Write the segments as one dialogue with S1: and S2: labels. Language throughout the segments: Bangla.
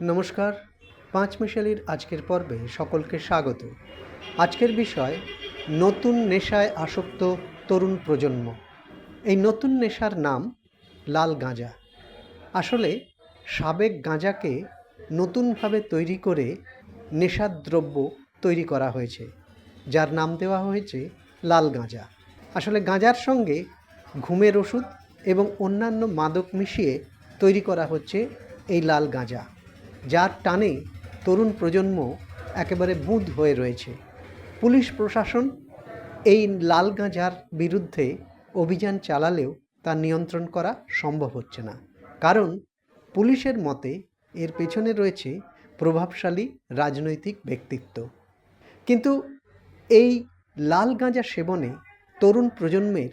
S1: নমস্কার, পাঁচমিশালির আজকের পর্বে সকলকে স্বাগত। আজকের বিষয় নতুন নেশায় আসক্ত তরুণ প্রজন্ম। এই নতুন নেশার নাম লাল গাঁজা। আসলে সাবেক গাঁজাকে নতুনভাবে তৈরি করে নেশার দ্রব্য তৈরি করা হয়েছে, যার নাম দেওয়া হয়েছে লাল গাঁজা। আসলে গাঁজার সঙ্গে ঘুমের ওষুধ এবং অন্যান্য মাদক মিশিয়ে তৈরি করা হচ্ছে এই লাল গাঁজা, যার টানে তরুণ প্রজন্ম একেবারে বুঁদ হয়ে রয়েছে। পুলিশ প্রশাসন এই লাল গাঁজার বিরুদ্ধে অভিযান চালালেও তা নিয়ন্ত্রণ করা সম্ভব হচ্ছে না, কারণ পুলিশের মতে এর পেছনে রয়েছে প্রভাবশালী রাজনৈতিক ব্যক্তিত্ব। কিন্তু এই লাল গাঁজা সেবনে তরুণ প্রজন্মের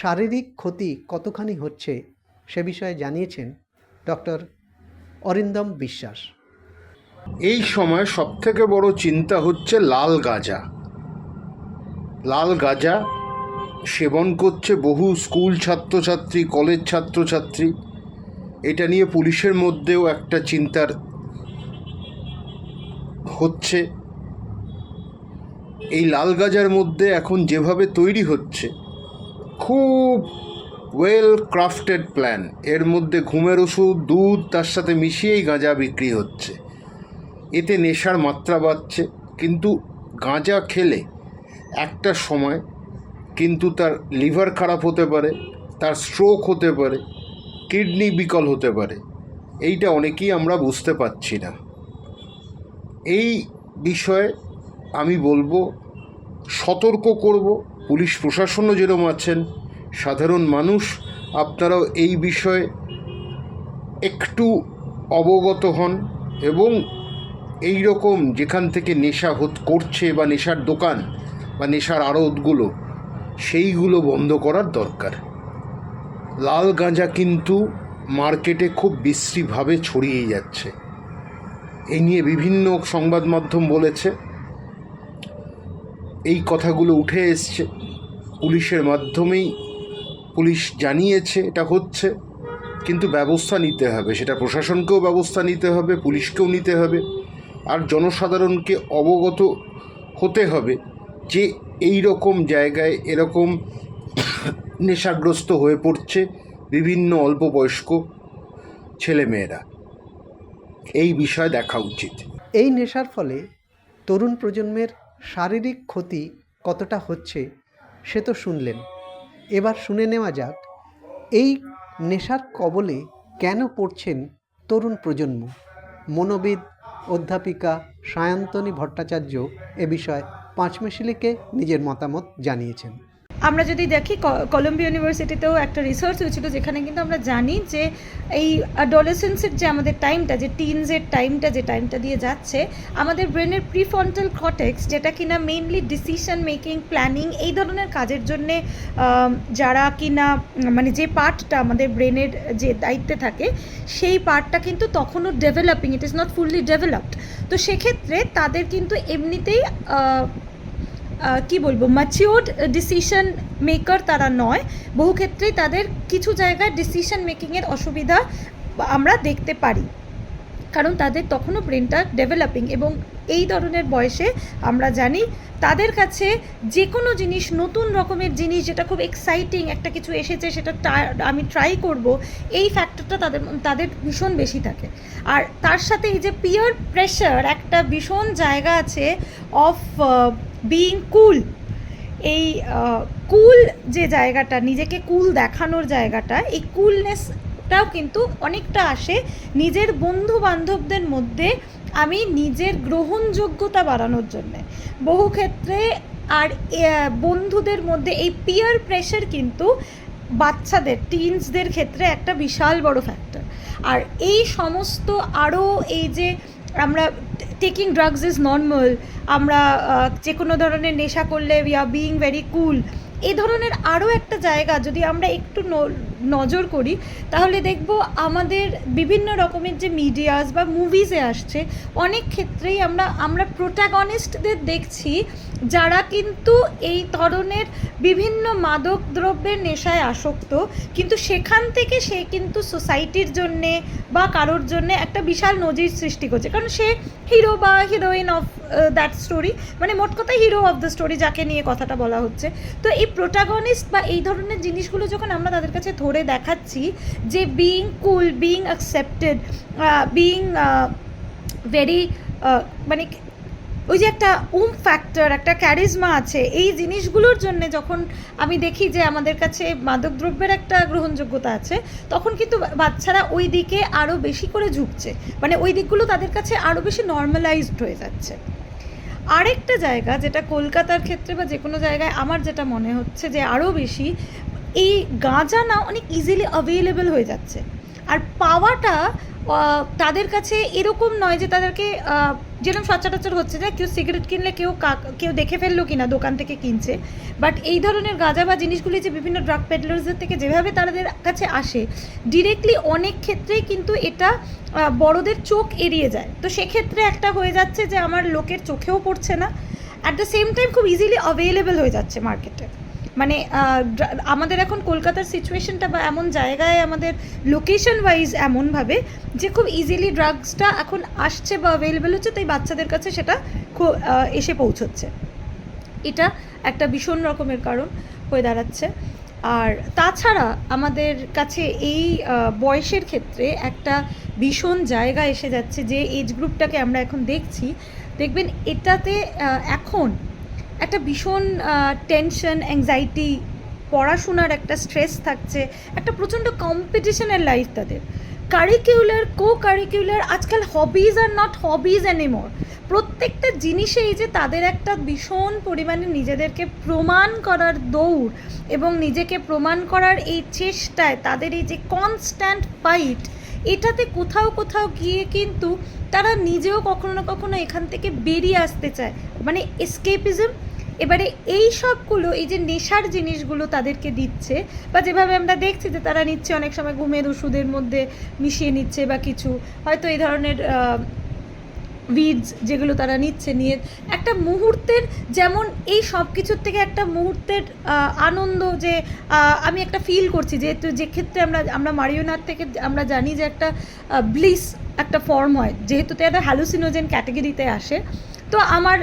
S1: শারীরিক ক্ষতি কতখানি হচ্ছে সে বিষয়ে জানিয়েছেন ডক্টর অরিন্দম বিশ্বাস।
S2: এই সময় সবথেকে বড় চিন্তা হচ্ছে লাল গাঁজা। লাল গাঁজা সেবন করছে বহু স্কুল ছাত্রছাত্রী, কলেজ ছাত্রছাত্রী। এটা নিয়ে পুলিশের মধ্যেও একটা চিন্তার হচ্ছে। এই লাল গাঁজার মধ্যে এখন যেভাবে তৈরি হচ্ছে, খুব ওয়েল ক্রাফটেড প্ল্যান। এর মধ্যে ঘুমের ওষুধ, দুধ তার সাথে মিশিয়েই গাঁজা বিক্রি হচ্ছে। এতে নেশার মাত্রা বাড়ছে, কিন্তু গাঁজা খেলে একটা সময় কিন্তু তার লিভার খারাপ হতে পারে, তার স্ট্রোক হতে পারে, কিডনি বিকল হতে পারে। এইটা অনেকেই আমরা বুঝতে পারছি না। এই বিষয়ে আমি বলবো, সতর্ক করব। পুলিশ প্রশাসনও যেরকম আছেন, সাধারণ মানুষ আপনারাও এই বিষয়ে একটু অবগত হন এবং এই রকম যেখান থেকে নেশা করছে বা নেশার দোকান বা নেশার আড়তগুলো, সেইগুলো বন্ধ করার দরকার। লাল গাঁজা কিন্তু মার্কেটে খুব বিশ্রীভাবে ছড়িয়ে যাচ্ছে। এই নিয়ে বিভিন্ন সংবাদ মাধ্যম বলেছে, এই কথাগুলো উঠে এসছে, পুলিশের মাধ্যমেই পুলিশ জানিয়েছে এটা হচ্ছে। কিন্তু ব্যবস্থা নিতে হবে, সেটা প্রশাসনকেও ব্যবস্থা নিতে হবে, পুলিশকেও নিতে হবে, আর জনসাধারণকে অবগত হতে হবে যে এই রকম জায়গায় এরকম নেশাগ্রস্ত হয়ে পড়ছে বিভিন্ন অল্প বয়স্ক ছেলেমেয়েরা। এই বিষয় দেখা উচিত।
S1: এই নেশার ফলে তরুণ প্রজন্মের শারীরিক ক্ষতি কতটা হচ্ছে সে তো শুনলেন। এবার শুনে নেওয়া যাক এই নেশার কবলে কেন পড়ছেন তরুণ প্রজন্ম। মনোবিদ অধ্যাপিকা সায়ন্তনী ভট্টাচার্য এ বিষয়ে পাঁচমিশালিকে নিজের মতামত জানিয়েছেন।
S3: আমরা যদি দেখি, কলম্বিয়া ইউনিভার্সিটিতেও একটা রিসার্চ হয়েছিল, যেখানে কিন্তু আমরা জানি যে এই অ্যাডোলেসেন্সের যে আমাদের টাইমটা, যে টিনসের টাইমটা, যে টাইমটা দিয়ে যাচ্ছে, আমাদের ব্রেনের প্রিফ্রন্টাল কর্টেক্স, যেটা কিনা মেইনলি ডিসিশন মেকিং, প্ল্যানিং, এই ধরনের কাজের জন্যে যারা কিনা মানে যে পার্টটা আমাদের ব্রেনের যে দায়িত্বে থাকে, সেই পার্টটা কিন্তু তখনও developing, it is not fully developed. তো সেক্ষেত্রে তাদের কিন্তু এমনিতেই কি বলবো, ম্যাচিওর্ড ডিসিশন মেকার তারা নয়। বহু ক্ষেত্রেই তাদের কিছু জায়গায় ডিসিশন মেকিংয়ের অসুবিধা আমরা দেখতে পারি, কারণ তাদের তখনও ব্রেনটা ডেভেলপিং। এবং এই ধরনের বয়সে আমরা জানি তাদের কাছে যে কোনো জিনিস, নতুন রকমের জিনিস, যেটা খুব এক্সাইটিং, একটা কিছু এসেছে সেটা আমি ট্রাই করব, এই ফ্যাক্টরটা তাদের ভীষণ বেশি থাকে। আর তার সাথে এই যে পিয়ার প্রেশার, একটা ভীষণ জায়গা আছে অফ বিইং কুল। এই কুল যে জায়গাটা, নিজেকে কুল দেখানোর জায়গাটা, এই কুলনেসটাও কিন্তু অনেকটা আসে নিজের বন্ধু বান্ধবদের মধ্যে আমি নিজের গ্রহণযোগ্যতা বাড়ানোর জন্যে বহু ক্ষেত্রে। আর বন্ধুদের মধ্যে এই পিয়ার প্রেশার কিন্তু বাচ্চাদের, টিনসদের ক্ষেত্রে একটা বিশাল বড় ফ্যাক্টর। আর এই সমস্ত আরও এই যে আমরা টেকিং ড্রাগস ইজ নর্মাল, আমরা যে কোনো ধরনের নেশা করলে উই আর বিইং ভেরি কুল, এই ধরনের আরও একটা জায়গা যদি আমরা একটু নজর করি তাহলে দেখব আমাদের বিভিন্ন রকমের যে মিডিয়াস বা মুভিজে আসছে অনেক ক্ষেত্রেই আমরা প্রোটাগনিস্টদের দেখছি যারা কিন্তু এই ধরনের বিভিন্ন মাদক দ্রব্যের নেশায় আসক্ত, কিন্তু সেখান থেকে সে কিন্তু সোসাইটির জন্যে বা কারোর জন্যে একটা বিশাল নজির সৃষ্টি করছে, কারণ সে হিরো বা হিরোইন অফ দ্যাট স্টোরি, মানে মোট কথা হিরো অফ দ্য স্টোরি যাকে নিয়ে কথাটা বলা হচ্ছে। তো এই প্রোটাগনিস্ট বা এই ধরনের জিনিসগুলো যখন আমরা তাদের কাছে ধরে দেখাচ্ছি যে বিইং কুল, বিইং অ্যাকসেপ্টেড, বিইং ভেরি মানে ওই যে একটা ফ্যাক্টর, একটা ক্যারিজমা আছে, এই জিনিসগুলোর জন্য যখন আমি দেখি যে আমাদের কাছে মাদকদ্রব্যের একটা গ্রহণযোগ্যতা আছে, তখন কিন্তু বাচ্চারা ওই দিকে আরও বেশি করে ঝুঁকছে, মানে ওই দিকগুলো তাদের কাছে আরও বেশি নর্মালাইজড হয়ে যাচ্ছে। আরেকটা জায়গা যেটা কলকাতার ক্ষেত্রে বা যে কোনো জায়গায় আমার যেটা মনে হচ্ছে যে আরও বেশি, এই গাঁজা না অনেক ইজিলি অ্যাভেলেবল হয়ে যাচ্ছে, আর পাওয়াটা তাদের কাছে এরকম নয় যে তাদেরকে যেরকম সচরাচর হচ্ছে যে কেউ সিগারেট কিনলে কেউ দেখে ফেললো কিনা দোকান থেকে কিনছে, বাট এই ধরনের গাঁজা বা জিনিসগুলি যে বিভিন্ন ড্রাগ পেডলার্সদের থেকে যেভাবে তাদের কাছে আসে ডিরেক্টলি, অনেক ক্ষেত্রেই কিন্তু এটা বড়দের চোখ এড়িয়ে যায়। তো সেক্ষেত্রে একটা হয়ে যাচ্ছে যে আমার লোকের চোখেও পড়ছে না, অ্যাট দ্য সেম টাইম খুব ইজিলি অ্যাভেলেবল হয়ে যাচ্ছে মার্কেটে। মানে আমাদের এখন কলকাতার সিচুয়েশনটা বা এমন জায়গায় আমাদের লোকেশন ওয়াইজ এমনভাবে যে খুব ইজিলি ড্রাগসটা এখন আসছে বা অ্যাভেলেবেল হচ্ছে, তাই বাচ্চাদের কাছে সেটা খুব এসে পৌঁছচ্ছে। এটা একটা ভীষণ রকমের কারণ হয়ে দাঁড়াচ্ছে। আর তাছাড়া আমাদের কাছে এই বয়সের ক্ষেত্রে একটা ভীষণ জায়গা এসে যাচ্ছে, যে এজ গ্রুপটাকে আমরা এখন দেখছি, দেখবেন এটাতে এখন একটা ভীষণ টেনশন, অ্যাংজাইটি, পড়াশোনার একটা স্ট্রেস থাকছে, একটা প্রচণ্ড কম্পিটিশনের লাইফ তাদের। কারিকুলার, কো কারিকুলার, আজকাল hobbies are not hobbies anymore. প্রত্যেকটা জিনিসে এই যে তাদের একটা ভীষণ পরিমাণে নিজেদেরকে প্রমাণ করার দৌড় এবং নিজেকে প্রমাণ করার এই চেষ্টায় তাদের এই যে কনস্ট্যান্ট ফাইট, এটাতে কোথাও কোথাও গিয়ে কিন্তু তারা নিজেও কখনো না কখনো এখান থেকে বেরিয়ে আসতে চায়, মানে এসকেপিজম। এবারে এই সবগুলো, এই যে নেশার জিনিসগুলো তাদেরকে দিচ্ছে, বা যেভাবে আমরা দেখছি যে তারা নিচ্ছে, অনেক সময় ঘুমের ওষুধের মধ্যে মিশিয়ে নিচ্ছে, বা কিছু হয়তো এই ধরনের উইডস যেগুলো তারা নিয়ে একটা মুহূর্তের, যেমন এই সব কিছুর থেকে একটা মুহূর্তের আনন্দ, যে আমি একটা ফিল করছি, যেহেতু যে ক্ষেত্রে আমরা মারিওনার থেকে আমরা জানি যে একটা ব্লিস একটা ফর্ম হয়, যেহেতু এটা হ্যালুসিনোজেন ক্যাটাগরিতে আসে। তো আমার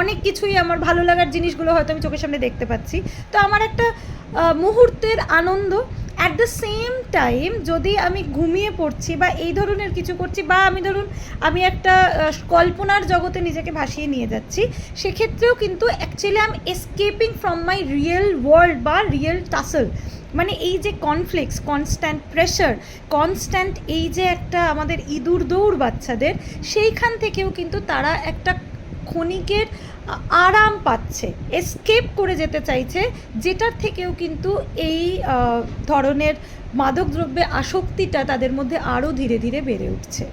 S3: অনেক কিছুই আমার ভালো লাগার জিনিসগুলো হয়তো আমি চোখের সামনে দেখতে পাচ্ছি, তো আমার একটা মুহূর্তের আনন্দ। অ্যাট দ্য সেম টাইম যদি আমি ঘুমিয়ে পড়ছি বা এই ধরনের কিছু করছি, বা আমি একটা কল্পনার জগতে নিজেকে ভাসিয়ে নিয়ে যাচ্ছি, সেক্ষেত্রেও কিন্তু actually I am escaping from my real world বা রিয়েল টাসল। মানে এই যে কনফ্লিক্টস, কনস্ট্যান্ট প্রেশার, কনস্ট্যান্ট এই যে একটা আমাদের ইঁদুর দৌড় বাচ্চাদের, সেইখান থেকেও কিন্তু তারা একটা ক্ষণিকের আরাম পাচ্ছে, এসকেপ করে যেতে চাইছে, যেটার থেকেও কিন্তু এই ধরনের মাদকদ্রব্যে আসক্তিটা তাদের মধ্যে আরও ধীরে ধীরে বেড়ে উঠছে।